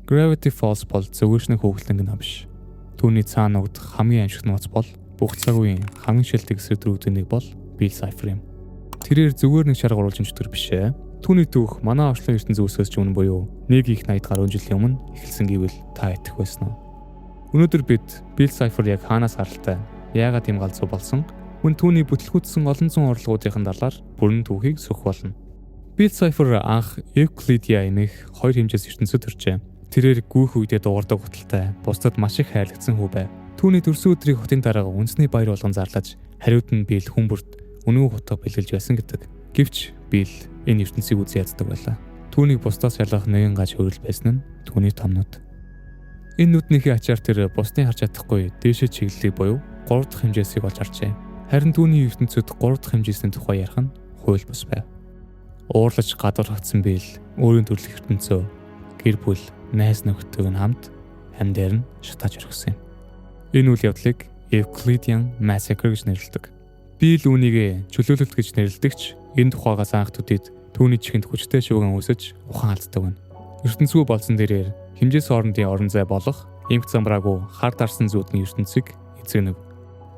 Gravity Falls бол зөвгөөшнө хөөгдлөнгөн ном биш. Түүний цаана ногд хамгийн аимшигт нууц бол бүх цаг үеийн хамгийн шилдэг эсрэг нэг бол Bill Cipher юм. Тэрээр зүгээр нэг шарга оруулж өмчтөр бишээ. Түүний түүх манай орчлон ертөнцийн үүсгээс ч өмнө буюу 1 их 80 гаруй жилийн өмнө эхэлсэн гэвэл та итгэх байсан уу? Өнөөдөр бид Bill Cipher яг хаанаас гаралтай, яагаад ийм галзуу болсон, мөн түүний бүтлгүүцсэн олон зуун орлогуудын далаар бүрэн түүхийг сөхөх болно. Bill Cipher анх Euclidia эмээх хоёр хэмжээс ертөнцөд төржээ. Тэрээр гүйх үедээ дуурдаг гуталтай, бусдад маш их хайрлагдсан хүү байв. Түүний төрсөн өдрийг хотын дараа үндэсний баяр болгон зарлаж, хариуд нь Bill хүмүүрт өнөө хутга бэлгэлж байсан гэдэг. Гэвч Bill энэ ертөнцийг үзэн яддаг байлаа. Түүнийг бусдаас ялгах нэгэн гаж хөрөл байсан нь түүний томнууд. Энэ нүднийхээ ачаар тэр бусдын харж чадахгүй дээшээ чиглэлийг буюу 3 дахь хэмжээсийг олж харжээ. Харин түүний ертөнцид 3 дахь хэмжээсний тухай ярих нь хууль бус байв. Уурлаж гадуурхагдсан Bill өөрийн төрөлх ертөнцөө гэр бүл, найз нөхдөйг нь хамт амьдаар нь шатааж өргөсөн юм. Энэ үйл явдлыг Euclidean Massacre гэж нэрлэдэг. Bill үүнийг чөлөөлөлт гэж нэрлэдэгч энэ тухайгаас анх төдийд түүний чихэнд хүчтэй шууган үсэж ухаан алддаг байна. ертөнцөө болсон дээрээр хэмжээс хоорондын орон зай болох эмх замбраагүй хар дарсан зүудний ертөнцийг эзэгнэв.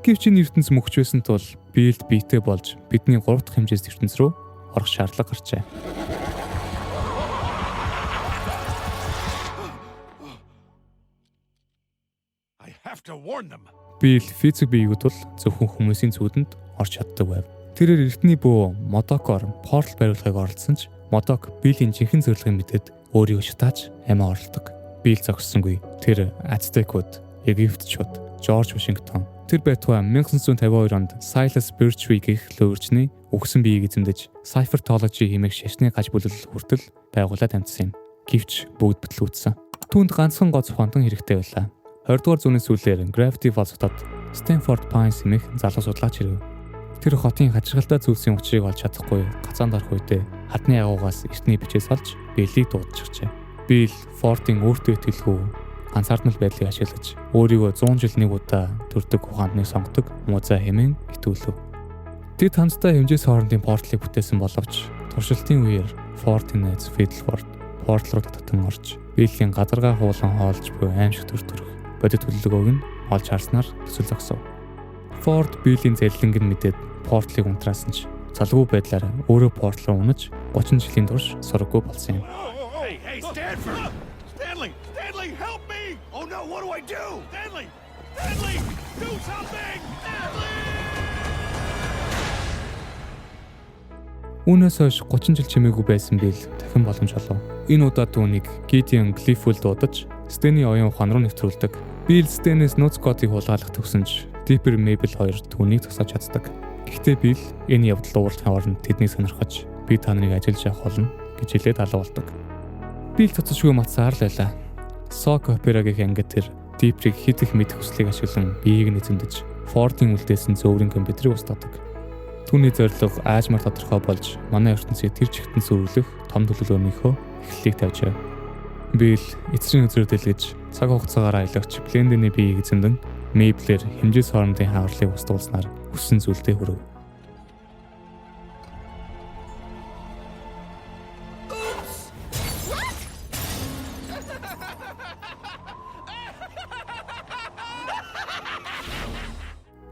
Гэвч энэ ертөнц мөхч байсан тул Bill биетэй болж бидний 3 дахь хэмжээс ертөнц рүү орох шаардлага гарчээ. Bill физик биеийг тул зөвхөн хүмүүсийн зүудэнд орж чаддаг байв. Тэрээр эртний бөө Модокоор портал бариулахыг оролдсон ч Модок Bill-ийн жинхэнэ зорилгыг мэдээд өөрийгөө шатааж амиа орлдог. Bill зогссонгүй. Тэр Ацтекууд, Египтчууд, Жорж Вашингтон тэр байтугай 1952 онд Silas Birchwig гэх луурчны өгсөн биеийг эзэмдэж Cyphertology хэмээх шашны гаж бүлэл хүртэл байгуулад амьдсан юм. Гэвч бүгд бүтлгүүцсэн. Түүнд ганцхан гоц фонтон хэрэгтэй байлаа. 20 дугаар зууны сүүлээр Gravity Falls хотод Stanford Pines хэмээх залуу судлаач ирэв. Тэр хотын хачиргалтай зүйлсийн учрыг олж чадахгүй гацаанд орох үедээ хадны агуугаас эртний бичээс олж Bill-ийг дуудчихжээ. Bill Ford-ийн өөртөө итгэлгүй ганцаардмал байдлыг ашиглаж өөрийгөө 100 жил нэг удаа төрдөг ухаандныг сонгодог мууза хэмээн итгүүлв. Тэд хамтдаа хэмжээс хоорондын порталыг бүтээсэн боловч туршилтын үеэр Ford-ийн найз Fiddleford портал руу татан орж Bill-ийн гадаргаа хуулан хоолж буй аимшиг төрөх бодит төлөвлөгөөг нь олж харснаар төсөл зогсов. Ford Bill-ийн зэллэнг нь мэдээд порталыг унтраасан ч залгүй байдлаар өөрөө портал руу унаж 30 жилийн турш сураггүй болсон юм. Stanley, help me! Oh no, what do I do? Stanley, do something! Stanley! Үүнээс хойш 30 жил чимээгүй байсан Bill дахин боломж олов. Энэ удаа түүнийг Gideon Clifford дуудаж Stan-ийн оюун ухаан руу нэвтрүүлдэг. Bill Stan-ээс нууц кодыг хулгайлах төгсөн ч Deeper Mabel хоёр түүнийг зогсоож чаддаг. Гэхдээ Bill энэ явдал уурлахын оронд тэднийг сонирхож би та нарыг ажиллаж явах болно гэж хэлээд алга болдог. Bill цоцошгүй матсаар л байлаа. Sock Opera гэх ангид тэр Deeper-ийг хэд их мэдэх хүслийг ашиглан биеийг нь эзэмдэж Ford-ийн үлдээсэн зөөврийн компьютерийг устгадаг. Түүний зорилго аажмаар тодорхой болж манай ертөнцийг тэр чигтэн сүрүүлэх том төлөвлөгөөнийхөө эхлэлийг тавьжээ. Bill эцсийн үзрээр дэлгэж цаг хугацаагаар аялагч Blending-ийн биеийг эзэмдэн Mabel-ээр хэмжээс хоорондын хавралыг устгуулснаар хүссэн зүйлдээ хүрэв.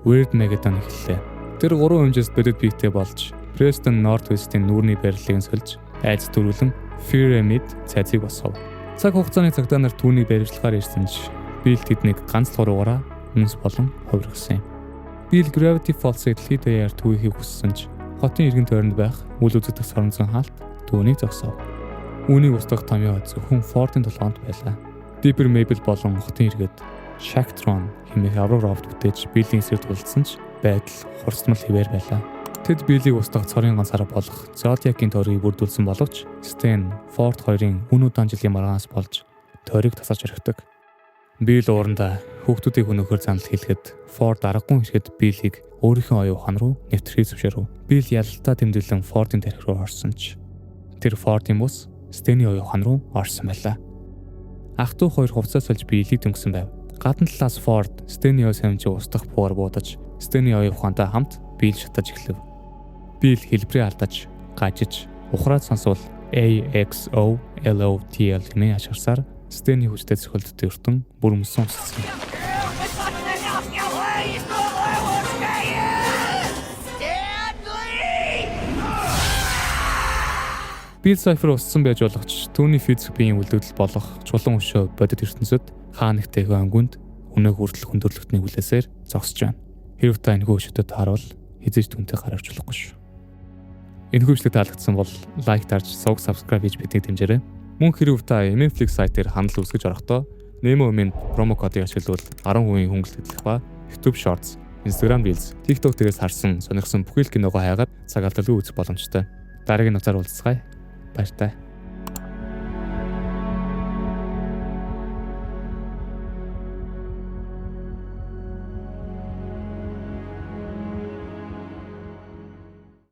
Weird Megaton эхэллээ. Тэр 3 хэмжээс бодит биетэй болж Preston Northwest-ийн нүүрний барилгыг сольж айц дөрвөлэн Pyramid цайзыг босгов. Цаг хугацааны цагдаа нар түүний барилгалаар ирсэн ч Bill тэднийг ганц луруугаараа хүнс болон хувиргасан юм. Bill Gravity Falls-ыг дэлхийд даяар түүхийг хүссэн ч хотын иргэн тойронд байх үл үзэгдэх соронзон хаалт түүнийг зогсов. Үүнийг устгах томьёо зөвхөн Ford-ийн толгоонд байлаа. Deeper Mabel болон хотын иргэд Shacktron хэмээх аврал ровд бүтээж Bill-ийн эсрэг тулдсан ч байдал хурцмал хэвээр байлаа. Тэд Bill-ийг устгах цорын ганцаараа болох Zodiac-ийн тойргийг бүрдүүлсэн боловч Stan Ford хоёрын үн удаан жилийн маргаанаас болж тойрыг тасарч орхидог. Bill уурандаа хүүхдүүдийг өнөөхөр занал хэлэхэд Ford аргагүй ирэхэд Bill-ийг өөрийнхөө оюун ухаан руу нэвтрхийг зөвшөөрөв. Bill ялалтаа тэмдэглэн Ford-ийн тархи руу орсон ч тэр Ford-ийн бус Stan-ийн оюун ухаан руу орсон байлаа. Ах トゥ хоёр хувцас олж Bill-ийг дөнгөсөн байв. Гадна талаас Ford Stan-ийн ой самжийг устгах буугаар буудаж Стэний оюун ухаантай хамт Билл шатаж эхлэв. Билл хэлбэрээ алдаж, гажиж, ухраад сонсвол AXOLOTL хэмээн ашигласаар Стэний хүчтэй зохиолддог ертөн бүр мөсөн усцсан. Билл Сайфер уссан байж болох ч түүний физик биеийн үлдэгдэл болох чулуун өшөө бодит ертөнцид хаа нэгтэй ангүнд өнөө хүртэл хүндрэлтний хүлээсээр зогсож байна. Хэрв та энэхүү өшөдөд харуул хизээж түүнтэй гарч болохгүй шүү. Энэхүү бичлэг таалагдсан бол лайк дарж, subscribe хийж биднийг дэмжээрэй. Мөн хэрв та Netflix сайтаар хандлт үүсгэж орохдоо Nemo Mint промо кодыг ашиглавал 10% хөнгөлөлт хөдлөх ба YouTube Shorts, Instagram Reels, TikTok дээрээс харсан сонирхсан бүхэл киногоо хайгаад цаг алдалгүй үзэх боломжтой. Дараагийн нуцаар уулзцгаая. Баяртай.